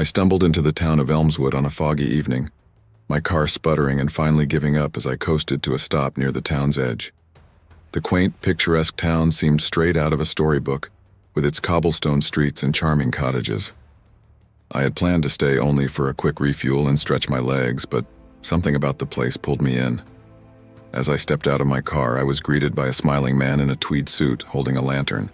I stumbled into the town of Elmswood on a foggy evening, my car sputtering and finally giving up as I coasted to a stop near the town's edge. The quaint, picturesque town seemed straight out of a storybook, with its cobblestone streets and charming cottages. I had planned to stay only for a quick refuel and stretch my legs, but something about the place pulled me in. As I stepped out of my car, I was greeted by a smiling man in a tweed suit holding a lantern.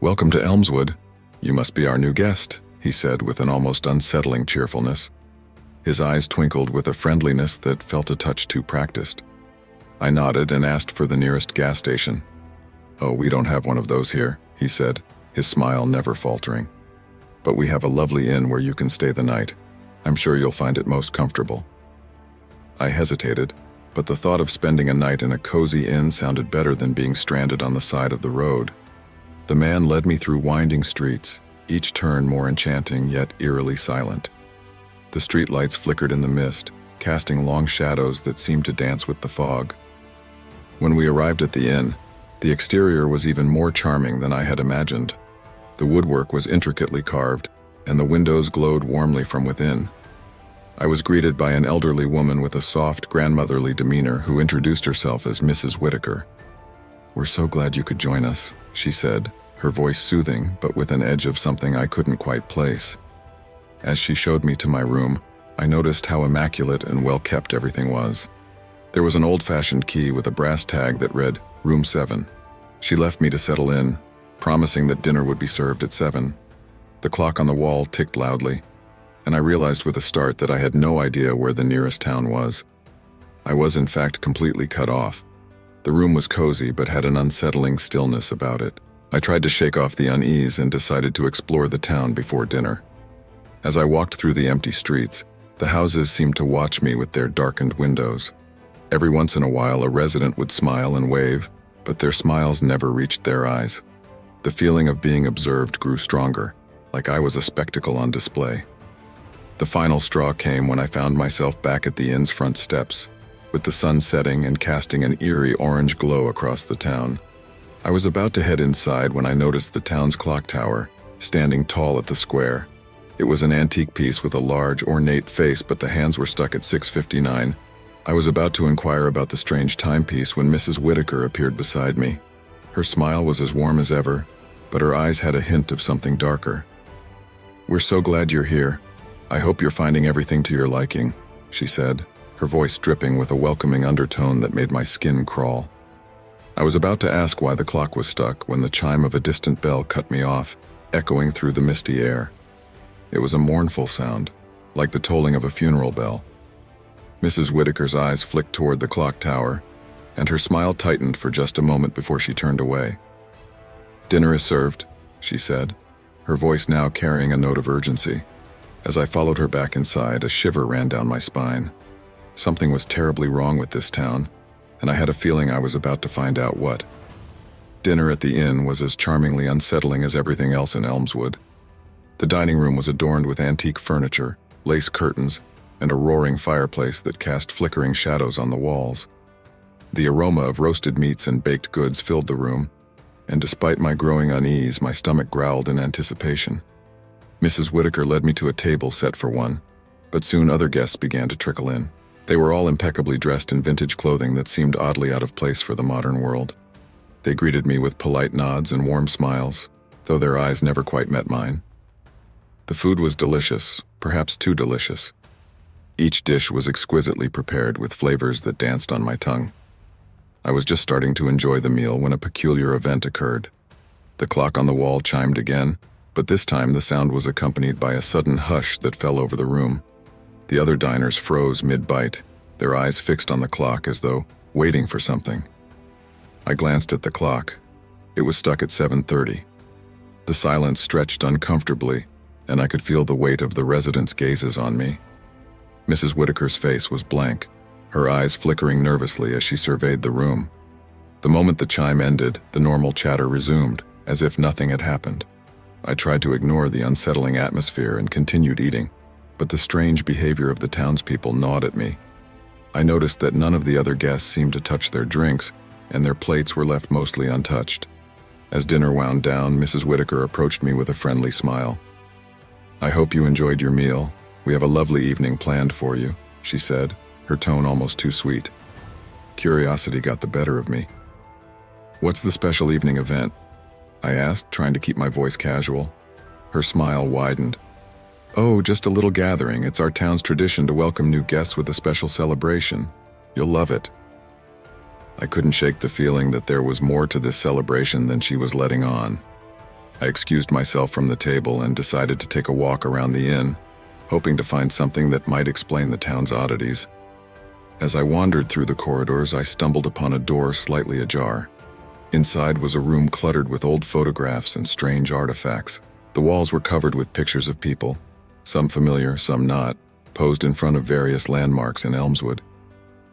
"Welcome to Elmswood. You must be our new guest," he said with an almost unsettling cheerfulness. His eyes twinkled with a friendliness that felt a touch too practiced. I nodded and asked for the nearest gas station. "Oh, we don't have one of those here," he said, his smile never faltering. "But we have a lovely inn where you can stay the night. I'm sure you'll find it most comfortable." I hesitated, but the thought of spending a night in a cozy inn sounded better than being stranded on the side of the road. The man led me through winding streets, each turn more enchanting yet eerily silent. The streetlights flickered in the mist, casting long shadows that seemed to dance with the fog. When we arrived at the inn, the exterior was even more charming than I had imagined. The woodwork was intricately carved, and the windows glowed warmly from within. I was greeted by an elderly woman with a soft, grandmotherly demeanor who introduced herself as Mrs. Whitaker. "We're so glad you could join us," she said, her voice soothing but with an edge of something I couldn't quite place. As she showed me to my room, I noticed how immaculate and well-kept everything was. There was an old-fashioned key with a brass tag that read, "Room 7. She left me to settle in, promising that dinner would be served at 7. The clock on the wall ticked loudly, and I realized with a start that I had no idea where the nearest town was. I was in fact completely cut off. The room was cozy but had an unsettling stillness about it. I tried to shake off the unease and decided to explore the town before dinner. As I walked through the empty streets, the houses seemed to watch me with their darkened windows. Every once in a while a resident would smile and wave, but their smiles never reached their eyes. The feeling of being observed grew stronger, like I was a spectacle on display. The final straw came when I found myself back at the inn's front steps, with the sun setting and casting an eerie orange glow across the town. I was about to head inside when I noticed the town's clock tower, standing tall at the square. It was an antique piece with a large, ornate face, but the hands were stuck at 6:59. I was about to inquire about the strange timepiece when Mrs. Whitaker appeared beside me. Her smile was as warm as ever, but her eyes had a hint of something darker. "We're so glad you're here. I hope you're finding everything to your liking," she said, her voice dripping with a welcoming undertone that made my skin crawl. I was about to ask why the clock was stuck when the chime of a distant bell cut me off, echoing through the misty air. It was a mournful sound, like the tolling of a funeral bell. Mrs. Whitaker's eyes flicked toward the clock tower, and her smile tightened for just a moment before she turned away. "Dinner is served," she said, her voice now carrying a note of urgency. As I followed her back inside, a shiver ran down my spine. Something was terribly wrong with this town, and I had a feeling I was about to find out what. Dinner at the inn was as charmingly unsettling as everything else in Elmswood. The dining room was adorned with antique furniture, lace curtains, and a roaring fireplace that cast flickering shadows on the walls. The aroma of roasted meats and baked goods filled the room, and despite my growing unease, my stomach growled in anticipation. Mrs. Whitaker led me to a table set for one, but soon other guests began to trickle in. They were all impeccably dressed in vintage clothing that seemed oddly out of place for the modern world. They greeted me with polite nods and warm smiles, though their eyes never quite met mine. The food was delicious, perhaps too delicious. Each dish was exquisitely prepared with flavors that danced on my tongue. I was just starting to enjoy the meal when a peculiar event occurred. The clock on the wall chimed again, but this time the sound was accompanied by a sudden hush that fell over the room. The other diners froze mid-bite, their eyes fixed on the clock as though waiting for something. I glanced at the clock. It was stuck at 7:30. The silence stretched uncomfortably, and I could feel the weight of the residents' gazes on me. Mrs. Whitaker's face was blank, her eyes flickering nervously as she surveyed the room. The moment the chime ended, the normal chatter resumed, as if nothing had happened. I tried to ignore the unsettling atmosphere and continued eating, but the strange behavior of the townspeople gnawed at me. I noticed that none of the other guests seemed to touch their drinks, and their plates were left mostly untouched. As dinner wound down, Mrs. Whitaker approached me with a friendly smile. "I hope you enjoyed your meal. We have a lovely evening planned for you," she said, her tone almost too sweet. Curiosity got the better of me. "What's the special evening event?" I asked, trying to keep my voice casual. Her smile widened. "Oh, just a little gathering. It's our town's tradition to welcome new guests with a special celebration. You'll love it." I couldn't shake the feeling that there was more to this celebration than she was letting on. I excused myself from the table and decided to take a walk around the inn, hoping to find something that might explain the town's oddities. As I wandered through the corridors, I stumbled upon a door slightly ajar. Inside was a room cluttered with old photographs and strange artifacts. The walls were covered with pictures of people, some familiar, some not, posed in front of various landmarks in Elmswood.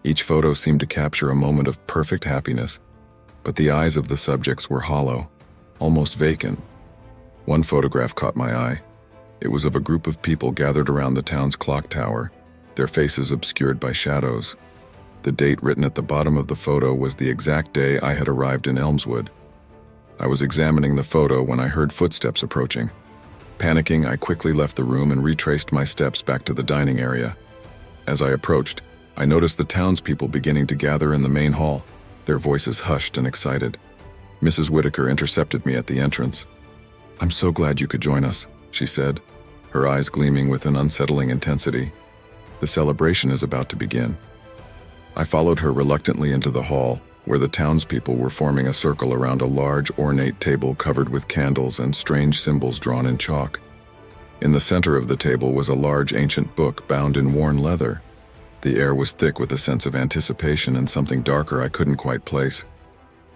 Each photo seemed to capture a moment of perfect happiness, but the eyes of the subjects were hollow, almost vacant. One photograph caught my eye. It was of a group of people gathered around the town's clock tower, their faces obscured by shadows. The date written at the bottom of the photo was the exact day I had arrived in Elmswood. I was examining the photo when I heard footsteps approaching. Panicking, I quickly left the room and retraced my steps back to the dining area. As I approached, I noticed the townspeople beginning to gather in the main hall, their voices hushed and excited. Mrs. Whitaker intercepted me at the entrance. "I'm so glad you could join us," she said, her eyes gleaming with an unsettling intensity. "The celebration is about to begin." I followed her reluctantly into the hall, where the townspeople were forming a circle around a large, ornate table covered with candles and strange symbols drawn in chalk. In the center of the table was a large ancient book bound in worn leather. The air was thick with a sense of anticipation and something darker I couldn't quite place.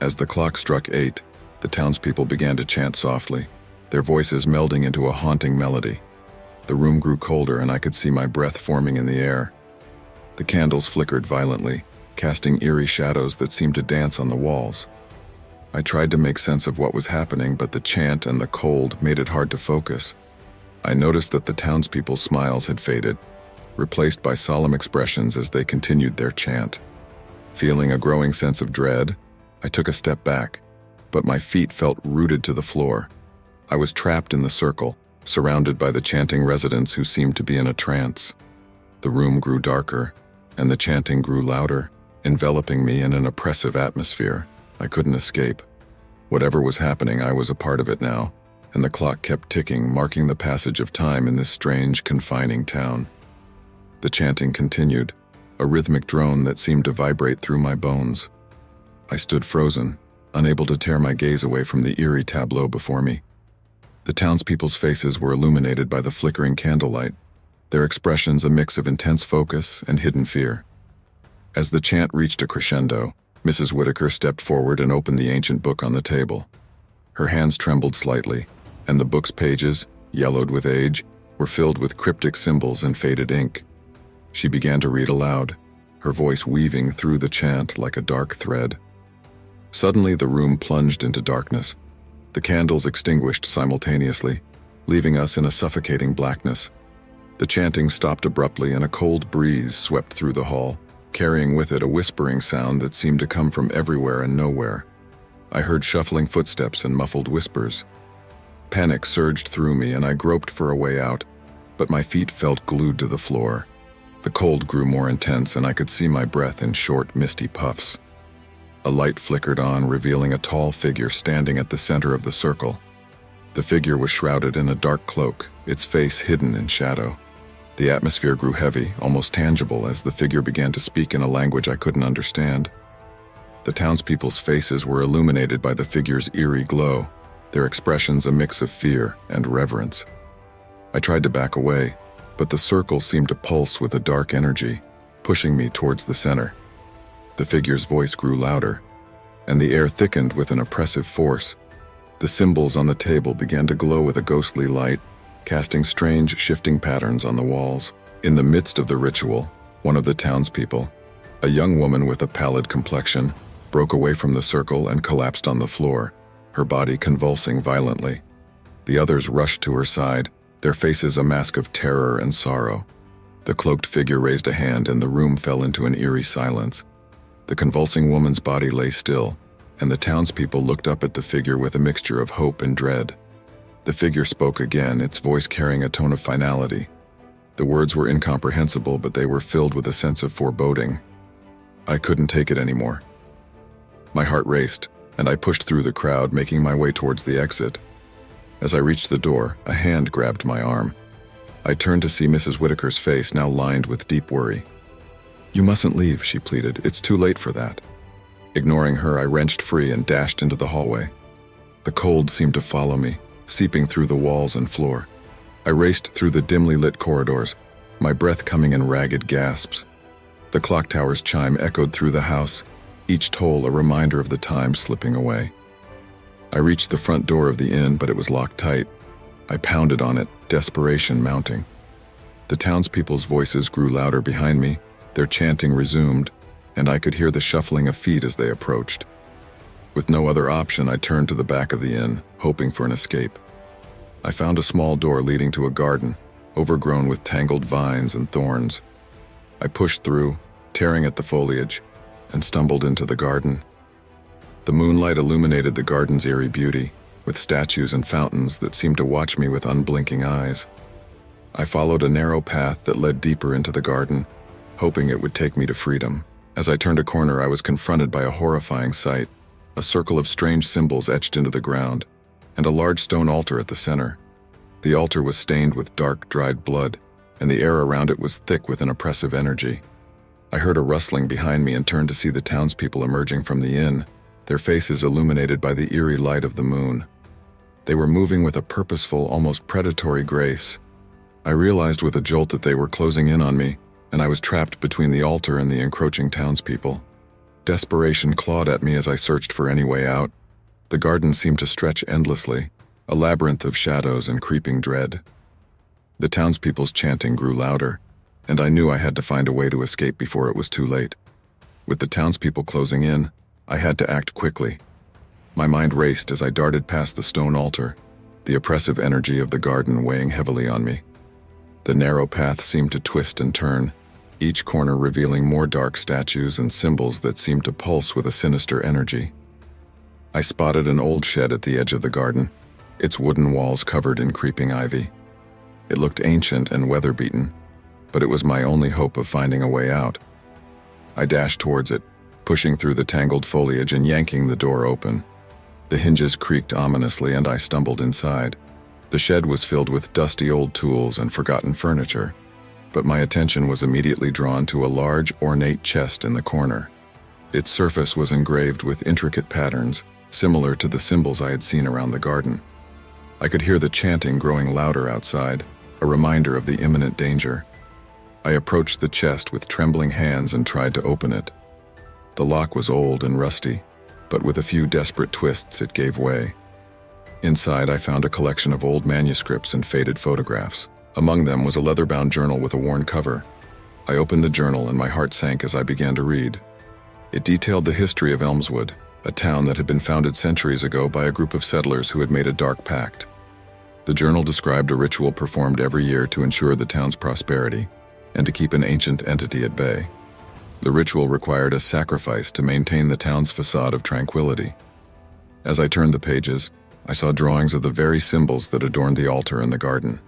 As the clock struck 8, the townspeople began to chant softly, their voices melding into a haunting melody. The room grew colder and I could see my breath forming in the air. The candles flickered violently, casting eerie shadows that seemed to dance on the walls. I tried to make sense of what was happening, but the chant and the cold made it hard to focus. I noticed that the townspeople's smiles had faded, replaced by solemn expressions as they continued their chant. Feeling a growing sense of dread, I took a step back, but my feet felt rooted to the floor. I was trapped in the circle, surrounded by the chanting residents who seemed to be in a trance. The room grew darker, and the chanting grew louder, enveloping me in an oppressive atmosphere. I couldn't escape. Whatever was happening, I was a part of it now, and the clock kept ticking, marking the passage of time in this strange, confining town. The chanting continued, a rhythmic drone that seemed to vibrate through my bones. I stood frozen, unable to tear my gaze away from the eerie tableau before me. The townspeople's faces were illuminated by the flickering candlelight, their expressions a mix of intense focus and hidden fear. As the chant reached a crescendo, Mrs. Whitaker stepped forward and opened the ancient book on the table. Her hands trembled slightly, and the book's pages, yellowed with age, were filled with cryptic symbols and faded ink. She began to read aloud, her voice weaving through the chant like a dark thread. Suddenly, the room plunged into darkness. The candles extinguished simultaneously, leaving us in a suffocating blackness. The chanting stopped abruptly and a cold breeze swept through the hall, carrying with it a whispering sound that seemed to come from everywhere and nowhere. I heard shuffling footsteps and muffled whispers. Panic surged through me and I groped for a way out, but my feet felt glued to the floor. The cold grew more intense and I could see my breath in short, misty puffs. A light flickered on, revealing a tall figure standing at the center of the circle. The figure was shrouded in a dark cloak, its face hidden in shadow. The atmosphere grew heavy, almost tangible, as the figure began to speak in a language I couldn't understand. The townspeople's faces were illuminated by the figure's eerie glow, their expressions a mix of fear and reverence. I tried to back away, but the circle seemed to pulse with a dark energy, pushing me towards the center. The figure's voice grew louder, and the air thickened with an oppressive force. The symbols on the table began to glow with a ghostly light, casting strange, shifting patterns on the walls. In the midst of the ritual, one of the townspeople, a young woman with a pallid complexion, broke away from the circle and collapsed on the floor, her body convulsing violently. The others rushed to her side, their faces a mask of terror and sorrow. The cloaked figure raised a hand and the room fell into an eerie silence. The convulsing woman's body lay still, and the townspeople looked up at the figure with a mixture of hope and dread. The figure spoke again, its voice carrying a tone of finality. The words were incomprehensible, but they were filled with a sense of foreboding. I couldn't take it anymore. My heart raced, and I pushed through the crowd, making my way towards the exit. As I reached the door, a hand grabbed my arm. I turned to see Mrs. Whitaker's face, now lined with deep worry. "You mustn't leave," she pleaded. "It's too late for that." Ignoring her, I wrenched free and dashed into the hallway. The cold seemed to follow me, seeping through the walls and floor. I raced through the dimly lit corridors, my breath coming in ragged gasps. The clock tower's chime echoed through the house, each toll a reminder of the time slipping away. I reached the front door of the inn, but it was locked tight. I pounded on it, desperation mounting. The townspeople's voices grew louder behind me, their chanting resumed, and I could hear the shuffling of feet as they approached. With no other option, I turned to the back of the inn, hoping for an escape. I found a small door leading to a garden, overgrown with tangled vines and thorns. I pushed through, tearing at the foliage, and stumbled into the garden. The moonlight illuminated the garden's eerie beauty, with statues and fountains that seemed to watch me with unblinking eyes. I followed a narrow path that led deeper into the garden, hoping it would take me to freedom. As I turned a corner, I was confronted by a horrifying sight. A circle of strange symbols etched into the ground, and a large stone altar at the center. The altar was stained with dark, dried blood, and the air around it was thick with an oppressive energy. I heard a rustling behind me and turned to see the townspeople emerging from the inn, their faces illuminated by the eerie light of the moon. They were moving with a purposeful, almost predatory grace. I realized with a jolt that they were closing in on me, and I was trapped between the altar and the encroaching townspeople. Desperation clawed at me as I searched for any way out. The garden seemed to stretch endlessly, a labyrinth of shadows and creeping dread. The townspeople's chanting grew louder, and I knew I had to find a way to escape before it was too late. With the townspeople closing in, I had to act quickly. My mind raced as I darted past the stone altar, the oppressive energy of the garden weighing heavily on me. The narrow path seemed to twist and turn, each corner revealing more dark statues and symbols that seemed to pulse with a sinister energy. I spotted an old shed at the edge of the garden, its wooden walls covered in creeping ivy. It looked ancient and weather-beaten, but it was my only hope of finding a way out. I dashed towards it, pushing through the tangled foliage and yanking the door open. The hinges creaked ominously and I stumbled inside. The shed was filled with dusty old tools and forgotten furniture, but my attention was immediately drawn to a large, ornate chest in the corner. Its surface was engraved with intricate patterns, similar to the symbols I had seen around the garden. I could hear the chanting growing louder outside, a reminder of the imminent danger. I approached the chest with trembling hands and tried to open it. The lock was old and rusty, but with a few desperate twists it gave way. Inside, I found a collection of old manuscripts and faded photographs. Among them was a leather-bound journal with a worn cover. I opened the journal and my heart sank as I began to read. It detailed the history of Elmswood, a town that had been founded centuries ago by a group of settlers who had made a dark pact. The journal described a ritual performed every year to ensure the town's prosperity and to keep an ancient entity at bay. The ritual required a sacrifice to maintain the town's facade of tranquility. As I turned the pages, I saw drawings of the very symbols that adorned the altar and the garden.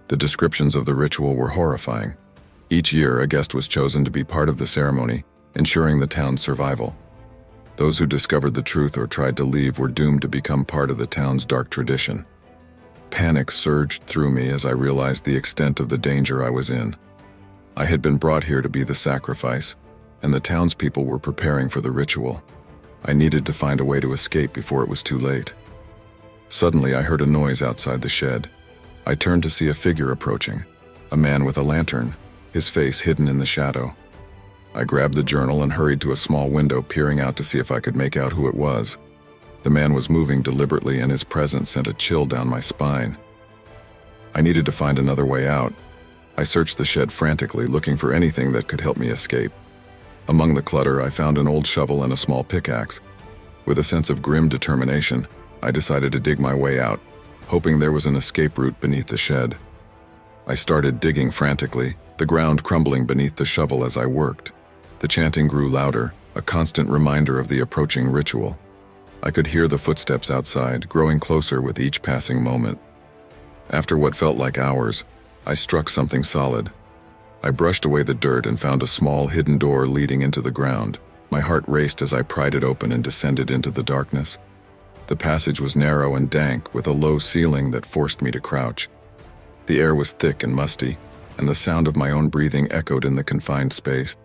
The descriptions of the ritual were horrifying. Each year, a guest was chosen to be part of the ceremony, ensuring the town's survival. Those who discovered the truth or tried to leave were doomed to become part of the town's dark tradition. Panic surged through me as I realized the extent of the danger I was in. I had been brought here to be the sacrifice, and the townspeople were preparing for the ritual. I needed to find a way to escape before it was too late. Suddenly, I heard a noise outside the shed. I turned to see a figure approaching, a man with a lantern, his face hidden in the shadow. I grabbed the journal and hurried to a small window, peering out to see if I could make out who it was. The man was moving deliberately, and his presence sent a chill down my spine. I needed to find another way out. I searched the shed frantically, looking for anything that could help me escape. Among the clutter, I found an old shovel and a small pickaxe. With a sense of grim determination, I decided to dig my way out, hoping there was an escape route beneath the shed. I started digging frantically, the ground crumbling beneath the shovel as I worked. The chanting grew louder, a constant reminder of the approaching ritual. I could hear the footsteps outside, growing closer with each passing moment. After what felt like hours, I struck something solid. I brushed away the dirt and found a small hidden door leading into the ground. My heart raced as I pried it open and descended into the darkness. The passage was narrow and dank, with a low ceiling that forced me to crouch. The air was thick and musty, and the sound of my own breathing echoed in the confined space.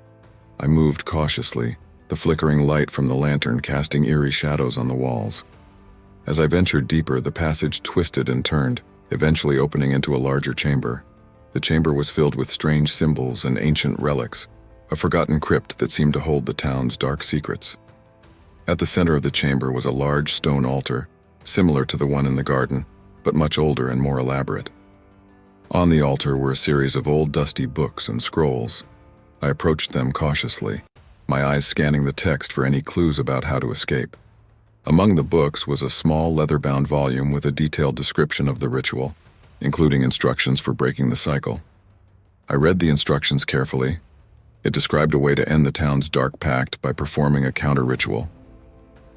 I moved cautiously, the flickering light from the lantern casting eerie shadows on the walls. As I ventured deeper, the passage twisted and turned, eventually opening into a larger chamber. The chamber was filled with strange symbols and ancient relics, a forgotten crypt that seemed to hold the town's dark secrets. At the center of the chamber was a large stone altar, similar to the one in the garden, but much older and more elaborate. On the altar were a series of old dusty books and scrolls. I approached them cautiously, my eyes scanning the text for any clues about how to escape. Among the books was a small leather-bound volume with a detailed description of the ritual, including instructions for breaking the cycle. I read the instructions carefully. It described a way to end the town's dark pact by performing a counter-ritual.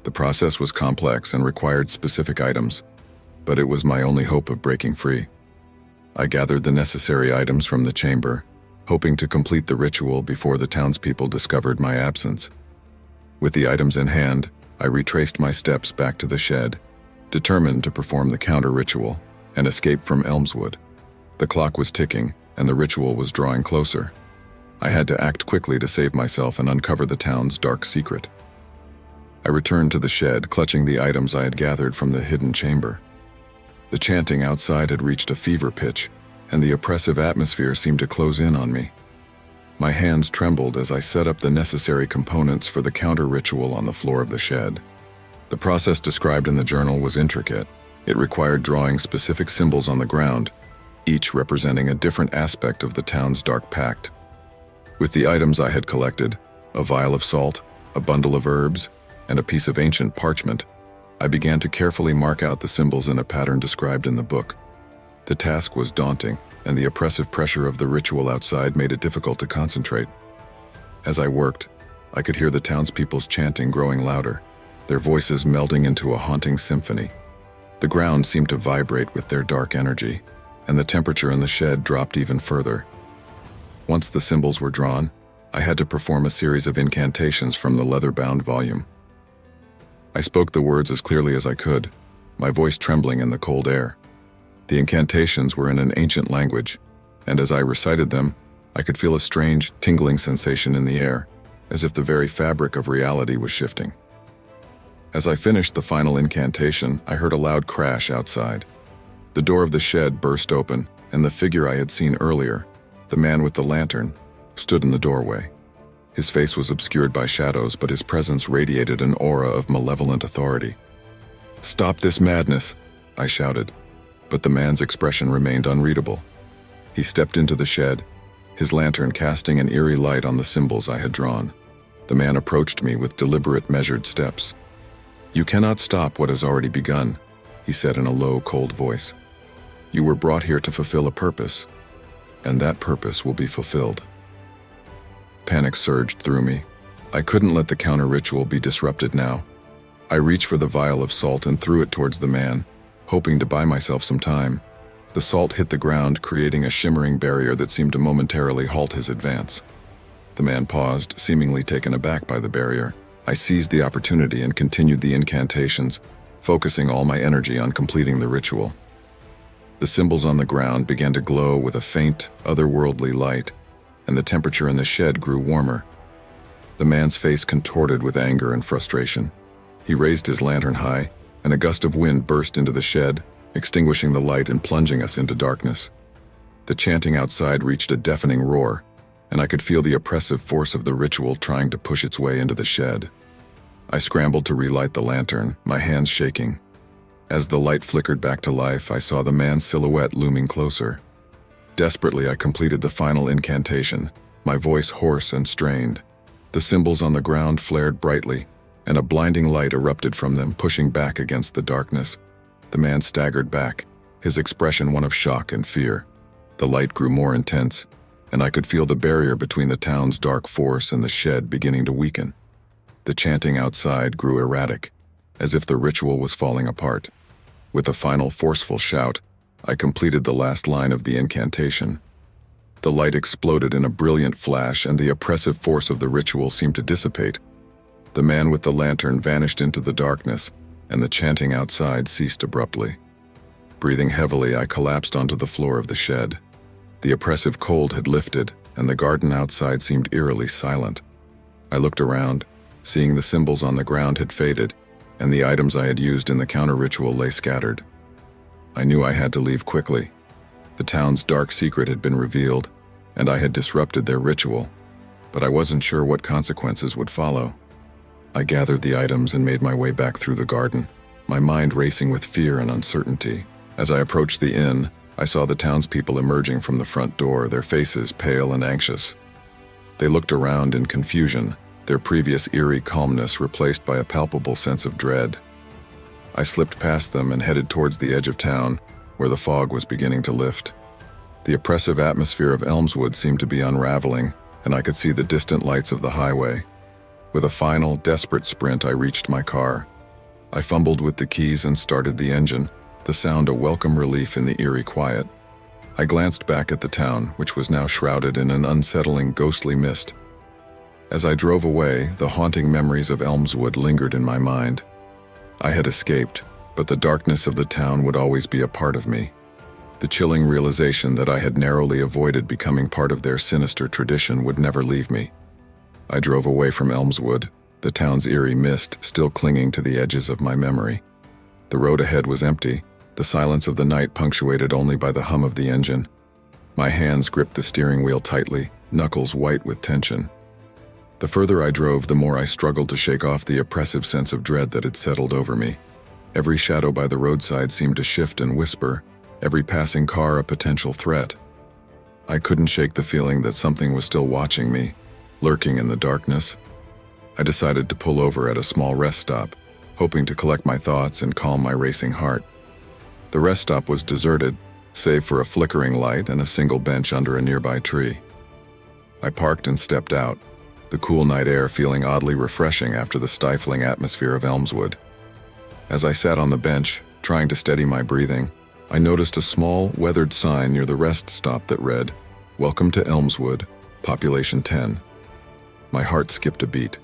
The process was complex and required specific items, but it was my only hope of breaking free. I gathered the necessary items from the chamber, hoping to complete the ritual before the townspeople discovered my absence. With the items in hand, I retraced my steps back to the shed, determined to perform the counter-ritual and escape from Elmswood. The clock was ticking, and the ritual was drawing closer. I had to act quickly to save myself and uncover the town's dark secret. I returned to the shed, clutching the items I had gathered from the hidden chamber. The chanting outside had reached a fever pitch, and the oppressive atmosphere seemed to close in on me. My hands trembled as I set up the necessary components for the counter-ritual on the floor of the shed. The process described in the journal was intricate. It required drawing specific symbols on the ground, each representing a different aspect of the town's dark pact. With the items I had collected, a vial of salt, a bundle of herbs, and a piece of ancient parchment, I began to carefully mark out the symbols in a pattern described in the book. The task was daunting, and the oppressive pressure of the ritual outside made it difficult to concentrate. As I worked, I could hear the townspeople's chanting growing louder, their voices melding into a haunting symphony. The ground seemed to vibrate with their dark energy, and the temperature in the shed dropped even further. Once the symbols were drawn, I had to perform a series of incantations from the leather-bound volume. I spoke the words as clearly as I could, my voice trembling in the cold air. The incantations were in an ancient language, and as I recited them, I could feel a strange, tingling sensation in the air, as if the very fabric of reality was shifting. As I finished the final incantation, I heard a loud crash outside. The door of the shed burst open, and the figure I had seen earlier, the man with the lantern, stood in the doorway. His face was obscured by shadows, but his presence radiated an aura of malevolent authority. "Stop this madness," I shouted, but the man's expression remained unreadable. He stepped into the shed, his lantern casting an eerie light on the symbols I had drawn. The man approached me with deliberate, measured steps. "You cannot stop what has already begun," he said in a low, cold voice. "You were brought here to fulfill a purpose, and that purpose will be fulfilled." Panic surged through me. I couldn't let the counter-ritual be disrupted now. I reached for the vial of salt and threw it towards the man, hoping to buy myself some time. The salt hit the ground, creating a shimmering barrier that seemed to momentarily halt his advance. The man paused, seemingly taken aback by the barrier. I seized the opportunity and continued the incantations, focusing all my energy on completing the ritual. The symbols on the ground began to glow with a faint, otherworldly light, and the temperature in the shed grew warmer. The man's face contorted with anger and frustration. He raised his lantern high, and a gust of wind burst into the shed, extinguishing the light and plunging us into darkness. The chanting outside reached a deafening roar, and I could feel the oppressive force of the ritual trying to push its way into the shed. I scrambled to relight the lantern, my hands shaking. As the light flickered back to life, I saw the man's silhouette looming closer. Desperately, I completed the final incantation, my voice hoarse and strained. The symbols on the ground flared brightly, and a blinding light erupted from them, pushing back against the darkness. The man staggered back, his expression one of shock and fear. The light grew more intense, and I could feel the barrier between the town's dark force and the shed beginning to weaken. The chanting outside grew erratic, as if the ritual was falling apart. With a final forceful shout, I completed the last line of the incantation. The light exploded in a brilliant flash, and the oppressive force of the ritual seemed to dissipate. The man with the lantern vanished into the darkness, and the chanting outside ceased abruptly. Breathing heavily, I collapsed onto the floor of the shed. The oppressive cold had lifted, and the garden outside seemed eerily silent. I looked around, seeing the symbols on the ground had faded, and the items I had used in the counter-ritual lay scattered. I knew I had to leave quickly. The town's dark secret had been revealed, and I had disrupted their ritual, but I wasn't sure what consequences would follow. I gathered the items and made my way back through the garden, my mind racing with fear and uncertainty. As I approached the inn, I saw the townspeople emerging from the front door, their faces pale and anxious. They looked around in confusion, their previous eerie calmness replaced by a palpable sense of dread. I slipped past them and headed towards the edge of town, where the fog was beginning to lift. The oppressive atmosphere of Elmswood seemed to be unraveling, and I could see the distant lights of the highway. With a final, desperate sprint, I reached my car. I fumbled with the keys and started the engine, the sound a welcome relief in the eerie quiet. I glanced back at the town, which was now shrouded in an unsettling, ghostly mist. As I drove away, the haunting memories of Elmswood lingered in my mind. I had escaped, but the darkness of the town would always be a part of me. The chilling realization that I had narrowly avoided becoming part of their sinister tradition would never leave me. I drove away from Elmswood, the town's eerie mist still clinging to the edges of my memory. The road ahead was empty, the silence of the night punctuated only by the hum of the engine. My hands gripped the steering wheel tightly, knuckles white with tension. The further I drove, the more I struggled to shake off the oppressive sense of dread that had settled over me. Every shadow by the roadside seemed to shift and whisper, every passing car a potential threat. I couldn't shake the feeling that something was still watching me, lurking in the darkness. I decided to pull over at a small rest stop, hoping to collect my thoughts and calm my racing heart. The rest stop was deserted, save for a flickering light and a single bench under a nearby tree. I parked and stepped out, the cool night air feeling oddly refreshing after the stifling atmosphere of Elmswood. As I sat on the bench, trying to steady my breathing, I noticed a small, weathered sign near the rest stop that read, "Welcome to Elmswood, population 10. My heart skipped a beat.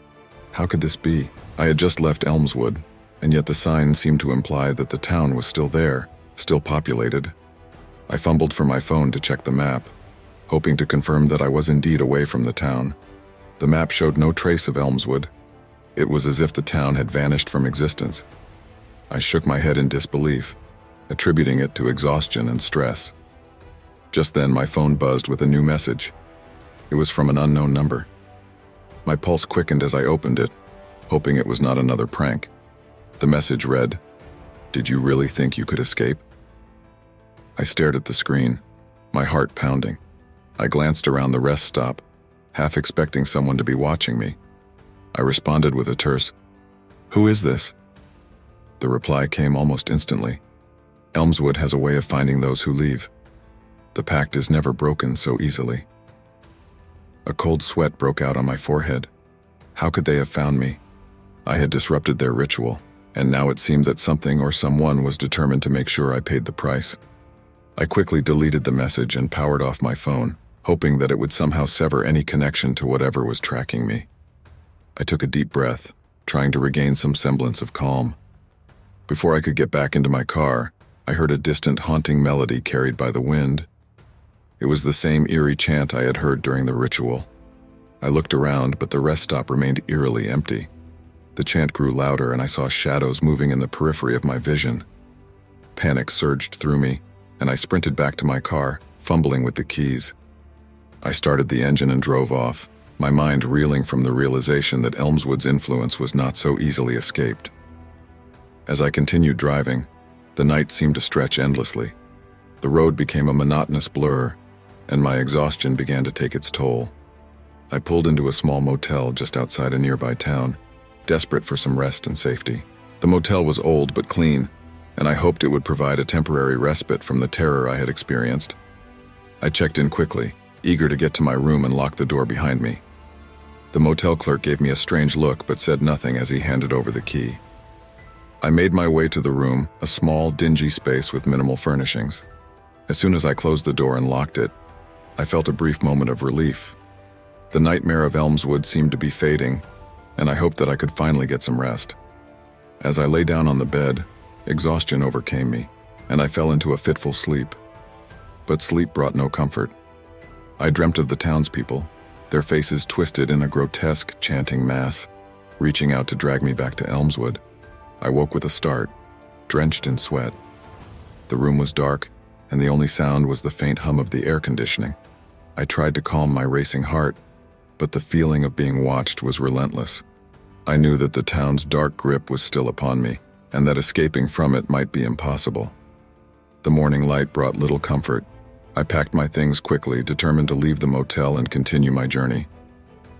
How could this be? I had just left Elmswood, and yet the sign seemed to imply that the town was still there, still populated. I fumbled for my phone to check the map, hoping to confirm that I was indeed away from the town. The map showed no trace of Elmswood. It was as if the town had vanished from existence. I shook my head in disbelief, attributing it to exhaustion and stress. Just then, my phone buzzed with a new message. It was from an unknown number. My pulse quickened as I opened it, hoping it was not another prank. The message read, "Did you really think you could escape?" I stared at the screen, my heart pounding. I glanced around the rest stop, half expecting someone to be watching me. I responded with a terse, "Who is this?" The reply came almost instantly. "Elmswood has a way of finding those who leave. The pact is never broken so easily." A cold sweat broke out on my forehead. How could they have found me? I had disrupted their ritual, and now it seemed that something or someone was determined to make sure I paid the price. I quickly deleted the message and powered off my phone, hoping that it would somehow sever any connection to whatever was tracking me. I took a deep breath, trying to regain some semblance of calm. Before I could get back into my car, I heard a distant haunting melody carried by the wind. It was the same eerie chant I had heard during the ritual. I looked around, but the rest stop remained eerily empty. The chant grew louder, and I saw shadows moving in the periphery of my vision. Panic surged through me, and I sprinted back to my car, fumbling with the keys. I started the engine and drove off, my mind reeling from the realization that Elmswood's influence was not so easily escaped. As I continued driving, the night seemed to stretch endlessly. The road became a monotonous blur, and my exhaustion began to take its toll. I pulled into a small motel just outside a nearby town, desperate for some rest and safety. The motel was old but clean, and I hoped it would provide a temporary respite from the terror I had experienced. I checked in quickly, eager to get to my room and lock the door behind me. The motel clerk gave me a strange look but said nothing as he handed over the key. I made my way to the room, a small, dingy space with minimal furnishings. As soon as I closed the door and locked it, I felt a brief moment of relief. The nightmare of Elmswood seemed to be fading, and I hoped that I could finally get some rest. As I lay down on the bed, exhaustion overcame me, and I fell into a fitful sleep. But sleep brought no comfort. I dreamt of the townspeople, their faces twisted in a grotesque, chanting mass, reaching out to drag me back to Elmswood. I woke with a start, drenched in sweat. The room was dark, and the only sound was the faint hum of the air conditioning. I tried to calm my racing heart, but the feeling of being watched was relentless. I knew that the town's dark grip was still upon me, and that escaping from it might be impossible. The morning light brought little comfort. I packed my things quickly, determined to leave the motel and continue my journey.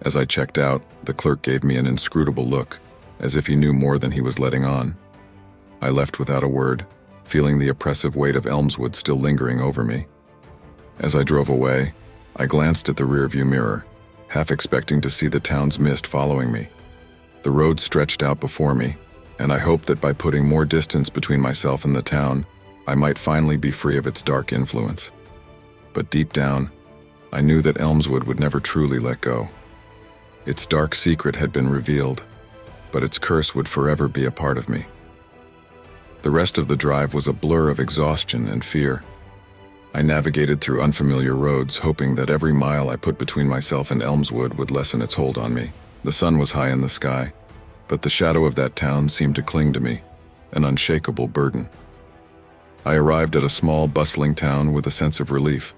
As I checked out, the clerk gave me an inscrutable look, as if he knew more than he was letting on. I left without a word, feeling the oppressive weight of Elmswood still lingering over me. As I drove away, I glanced at the rearview mirror, half expecting to see the town's mist following me. The road stretched out before me, and I hoped that by putting more distance between myself and the town, I might finally be free of its dark influence. But deep down, I knew that Elmswood would never truly let go. Its dark secret had been revealed, but its curse would forever be a part of me. The rest of the drive was a blur of exhaustion and fear. I navigated through unfamiliar roads, hoping that every mile I put between myself and Elmswood would lessen its hold on me. The sun was high in the sky, but the shadow of that town seemed to cling to me, an unshakable burden. I arrived at a small, bustling town with a sense of relief.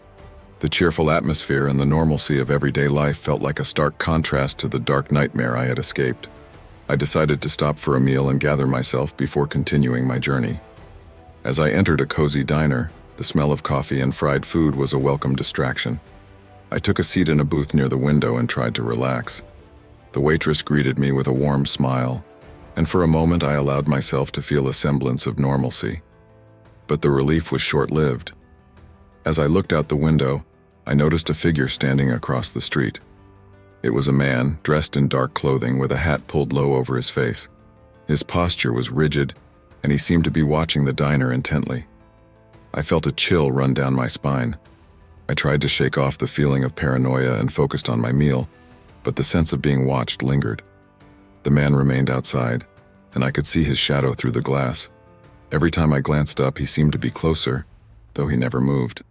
The cheerful atmosphere and the normalcy of everyday life felt like a stark contrast to the dark nightmare I had escaped. I decided to stop for a meal and gather myself before continuing my journey. As I entered a cozy diner, the smell of coffee and fried food was a welcome distraction. I took a seat in a booth near the window and tried to relax. The waitress greeted me with a warm smile, and for a moment I allowed myself to feel a semblance of normalcy. But the relief was short-lived. As I looked out the window, I noticed a figure standing across the street. It was a man, dressed in dark clothing with a hat pulled low over his face. His posture was rigid, and he seemed to be watching the diner intently. I felt a chill run down my spine. I tried to shake off the feeling of paranoia and focused on my meal, but the sense of being watched lingered. The man remained outside, and I could see his shadow through the glass. Every time I glanced up, he seemed to be closer, though he never moved.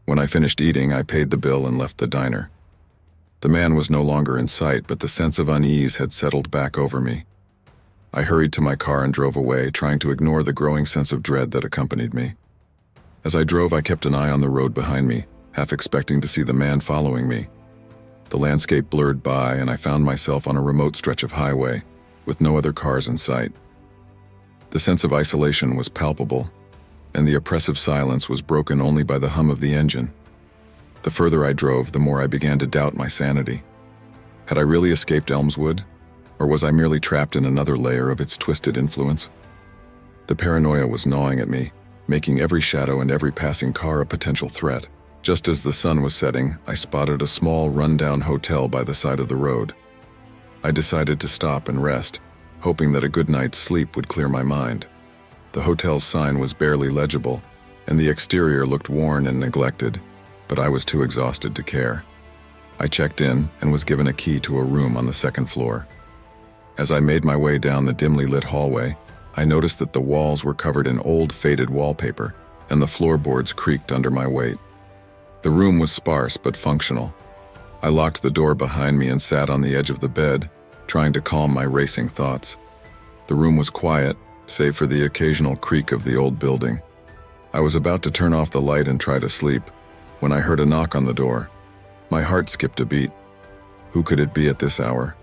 When I finished eating, I paid the bill and left the diner. The man was no longer in sight, but the sense of unease had settled back over me. I hurried to my car and drove away, trying to ignore the growing sense of dread that accompanied me. As I drove, I kept an eye on the road behind me, half expecting to see the man following me. The landscape blurred by, and I found myself on a remote stretch of highway, with no other cars in sight. The sense of isolation was palpable, and the oppressive silence was broken only by the hum of the engine. The further I drove, the more I began to doubt my sanity. Had I really escaped Elmswood, or was I merely trapped in another layer of its twisted influence? The paranoia was gnawing at me, making every shadow and every passing car a potential threat. Just as the sun was setting, I spotted a small, run-down hotel by the side of the road. I decided to stop and rest, hoping that a good night's sleep would clear my mind. The hotel's sign was barely legible, and the exterior looked worn and neglected, but I was too exhausted to care. I checked in and was given a key to a room on the second floor. As I made my way down the dimly lit hallway, I noticed that the walls were covered in old, faded wallpaper, and the floorboards creaked under my weight. The room was sparse but functional. I locked the door behind me and sat on the edge of the bed, trying to calm my racing thoughts. The room was quiet, save for the occasional creak of the old building. I was about to turn off the light and try to sleep, when I heard a knock on the door. My heart skipped a beat. Who could it be at this hour?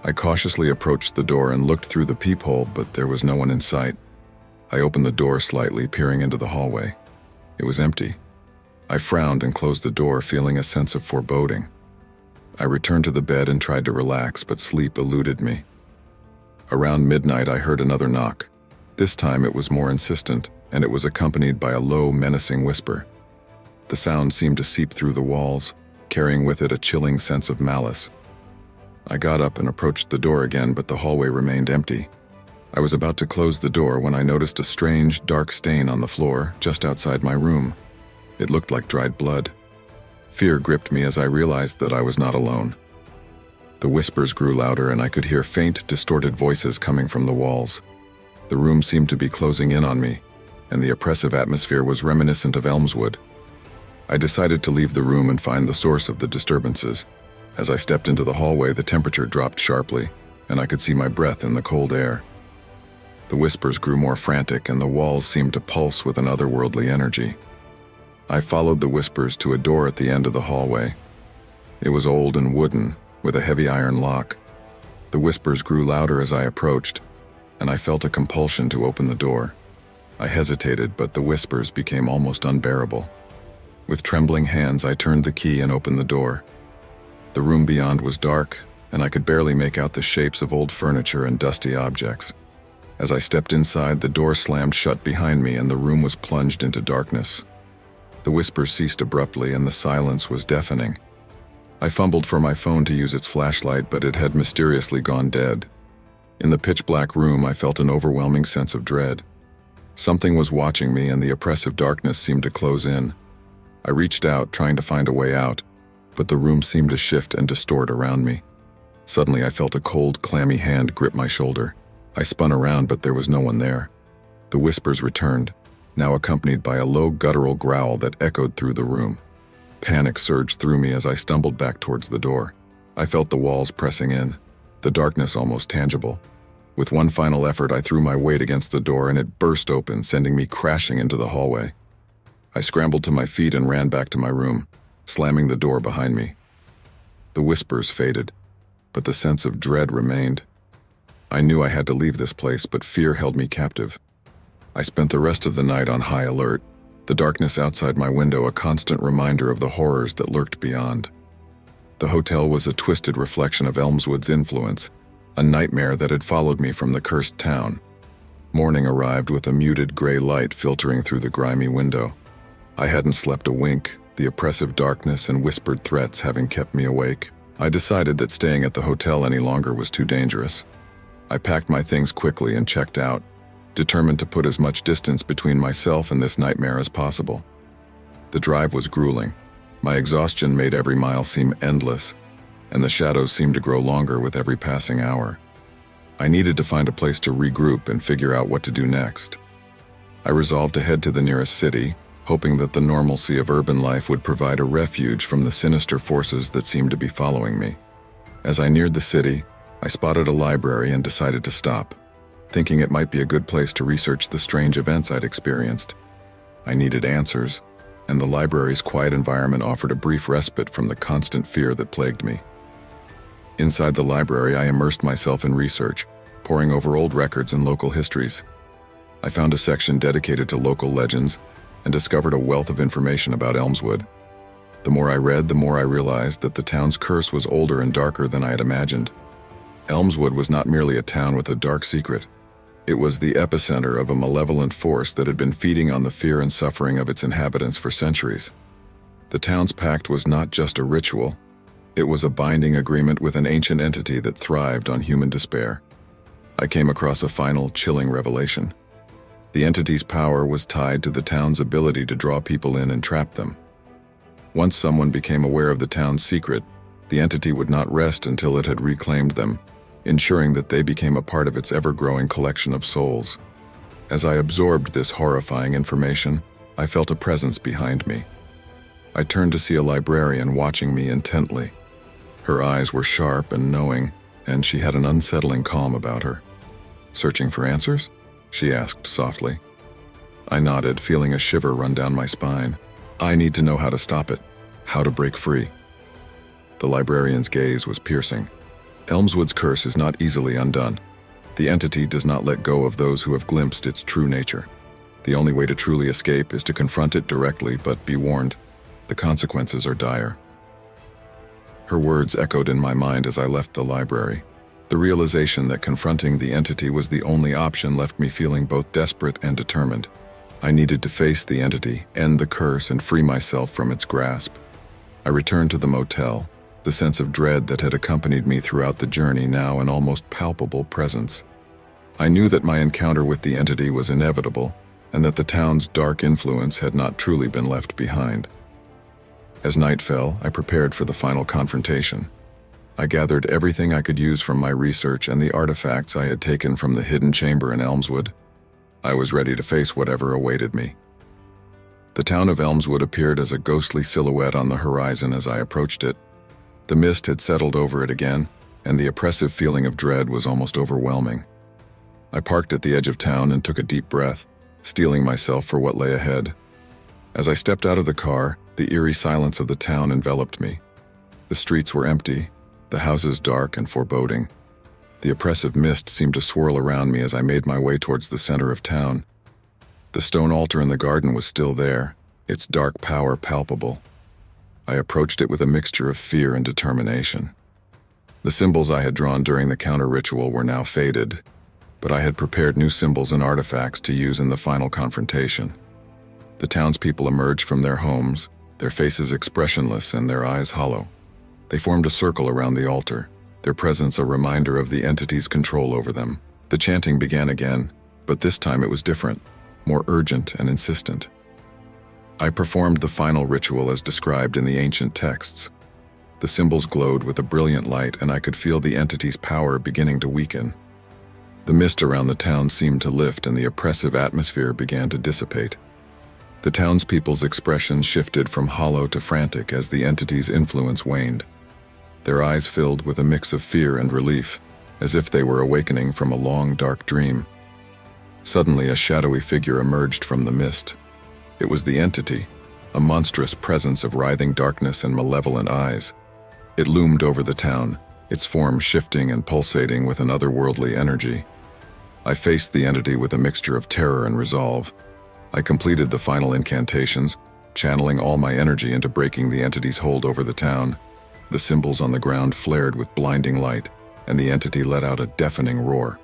I cautiously approached the door and looked through the peephole, but there was no one in sight. I opened the door slightly, peering into the hallway. It was empty. I frowned and closed the door, feeling a sense of foreboding. I returned to the bed and tried to relax, but sleep eluded me. Around midnight, I heard another knock. This time it was more insistent, and it was accompanied by a low, menacing whisper. The sound seemed to seep through the walls, carrying with it a chilling sense of malice. I got up and approached the door again, but the hallway remained empty. I was about to close the door when I noticed a strange, dark stain on the floor just outside my room. It looked like dried blood. Fear gripped me as I realized that I was not alone. The whispers grew louder and I could hear faint, distorted voices coming from the walls. The room seemed to be closing in on me, and the oppressive atmosphere was reminiscent of Elmswood. I decided to leave the room and find the source of the disturbances. As I stepped into the hallway, the temperature dropped sharply, and I could see my breath in the cold air. The whispers grew more frantic, and the walls seemed to pulse with an otherworldly energy. I followed the whispers to a door at the end of the hallway. It was old and wooden, with a heavy iron lock. The whispers grew louder as I approached, and I felt a compulsion to open the door. I hesitated, but the whispers became almost unbearable. With trembling hands, I turned the key and opened the door. The room beyond was dark, and I could barely make out the shapes of old furniture and dusty objects. As I stepped inside, the door slammed shut behind me and the room was plunged into darkness. The whispers ceased abruptly and the silence was deafening. I fumbled for my phone to use its flashlight, but it had mysteriously gone dead. In the pitch-black room, I felt an overwhelming sense of dread. Something was watching me and the oppressive darkness seemed to close in. I reached out, trying to find a way out, but the room seemed to shift and distort around me. Suddenly, I felt a cold, clammy hand grip my shoulder. I spun around, but there was no one there. The whispers returned, now accompanied by a low, guttural growl that echoed through the room. Panic surged through me as I stumbled back towards the door. I felt the walls pressing in, the darkness almost tangible. With one final effort, I threw my weight against the door and it burst open, sending me crashing into the hallway. I scrambled to my feet and ran back to my room, slamming the door behind me. The whispers faded, but the sense of dread remained. I knew I had to leave this place, but fear held me captive. I spent the rest of the night on high alert, the darkness outside my window a constant reminder of the horrors that lurked beyond. The hotel was a twisted reflection of Elmswood's influence, a nightmare that had followed me from the cursed town. Morning arrived with a muted gray light filtering through the grimy window. I hadn't slept a wink, the oppressive darkness and whispered threats having kept me awake. I decided that staying at the hotel any longer was too dangerous. I packed my things quickly and checked out, determined to put as much distance between myself and this nightmare as possible. The drive was grueling. My exhaustion made every mile seem endless, and the shadows seemed to grow longer with every passing hour. I needed to find a place to regroup and figure out what to do next. I resolved to head to the nearest city, hoping that the normalcy of urban life would provide a refuge from the sinister forces that seemed to be following me. As I neared the city, I spotted a library and decided to stop, thinking it might be a good place to research the strange events I'd experienced. I needed answers, and the library's quiet environment offered a brief respite from the constant fear that plagued me. Inside the library, I immersed myself in research, poring over old records and local histories. I found a section dedicated to local legends and discovered a wealth of information about Elmswood. The more I read, the more I realized that the town's curse was older and darker than I had imagined. Elmswood was not merely a town with a dark secret. It was the epicenter of a malevolent force that had been feeding on the fear and suffering of its inhabitants for centuries. The town's pact was not just a ritual. It was a binding agreement with an ancient entity that thrived on human despair. I came across a final, chilling revelation. The entity's power was tied to the town's ability to draw people in and trap them. Once someone became aware of the town's secret, the entity would not rest until it had reclaimed them, ensuring that they became a part of its ever-growing collection of souls. As I absorbed this horrifying information, I felt a presence behind me. I turned to see a librarian watching me intently. Her eyes were sharp and knowing, and she had an unsettling calm about her. "Searching for answers?" she asked softly. I nodded, feeling a shiver run down my spine. I need to know how to stop it, how to break free. The librarian's gaze was piercing. Elmswood's curse is not easily undone. The entity does not let go of those who have glimpsed its true nature. The only way to truly escape is to confront it directly, but be warned, the consequences are dire. Her words echoed in my mind as I left the library. The realization that confronting the entity was the only option left me feeling both desperate and determined. I needed to face the entity, end the curse, and free myself from its grasp. I returned to the motel, the sense of dread that had accompanied me throughout the journey now an almost palpable presence. I knew that my encounter with the entity was inevitable, and that the town's dark influence had not truly been left behind. As night fell, I prepared for the final confrontation. I gathered everything I could use from my research and the artifacts I had taken from the hidden chamber in Elmswood. I was ready to face whatever awaited me. The town of Elmswood appeared as a ghostly silhouette on the horizon as I approached it. The mist had settled over it again, and the oppressive feeling of dread was almost overwhelming. I parked at the edge of town and took a deep breath, steeling myself for what lay ahead. As I stepped out of the car, the eerie silence of the town enveloped me. The streets were empty, the houses dark and foreboding. The oppressive mist seemed to swirl around me as I made my way towards the center of town. The stone altar in the garden was still there, its dark power palpable. I approached it with a mixture of fear and determination. The symbols I had drawn during the counter-ritual were now faded, but I had prepared new symbols and artifacts to use in the final confrontation. The townspeople emerged from their homes, their faces expressionless and their eyes hollow. They formed a circle around the altar, their presence a reminder of the entity's control over them. The chanting began again, but this time it was different, more urgent and insistent. I performed the final ritual as described in the ancient texts. The symbols glowed with a brilliant light, and I could feel the entity's power beginning to weaken. The mist around the town seemed to lift, and the oppressive atmosphere began to dissipate. The townspeople's expressions shifted from hollow to frantic as the entity's influence waned. Their eyes filled with a mix of fear and relief, as if they were awakening from a long, dark dream. Suddenly, a shadowy figure emerged from the mist. It was the entity, a monstrous presence of writhing darkness and malevolent eyes. It loomed over the town, its form shifting and pulsating with an otherworldly energy. I faced the entity with a mixture of terror and resolve. I completed the final incantations, channeling all my energy into breaking the entity's hold over the town. The symbols on the ground flared with blinding light, and the entity let out a deafening roar.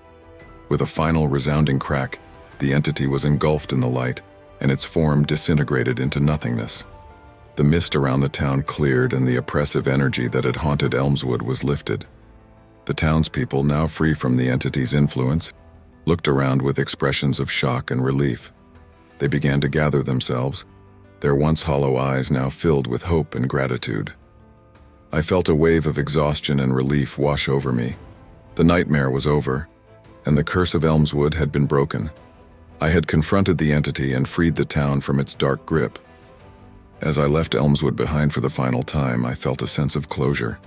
With a final resounding crack, the entity was engulfed in the light, and its form disintegrated into nothingness. The mist around the town cleared, and the oppressive energy that had haunted Elmswood was lifted. The townspeople, now free from the entity's influence, looked around with expressions of shock and relief. They began to gather themselves, their once hollow eyes now filled with hope and gratitude. I felt a wave of exhaustion and relief wash over me. The nightmare was over, and the curse of Elmswood had been broken. I had confronted the entity and freed the town from its dark grip. As I left Elmswood behind for the final time, I felt a sense of closure.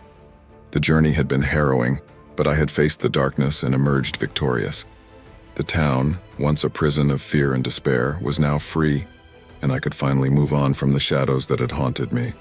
The journey had been harrowing, but I had faced the darkness and emerged victorious. The town, once a prison of fear and despair, was now free, and I could finally move on from the shadows that had haunted me.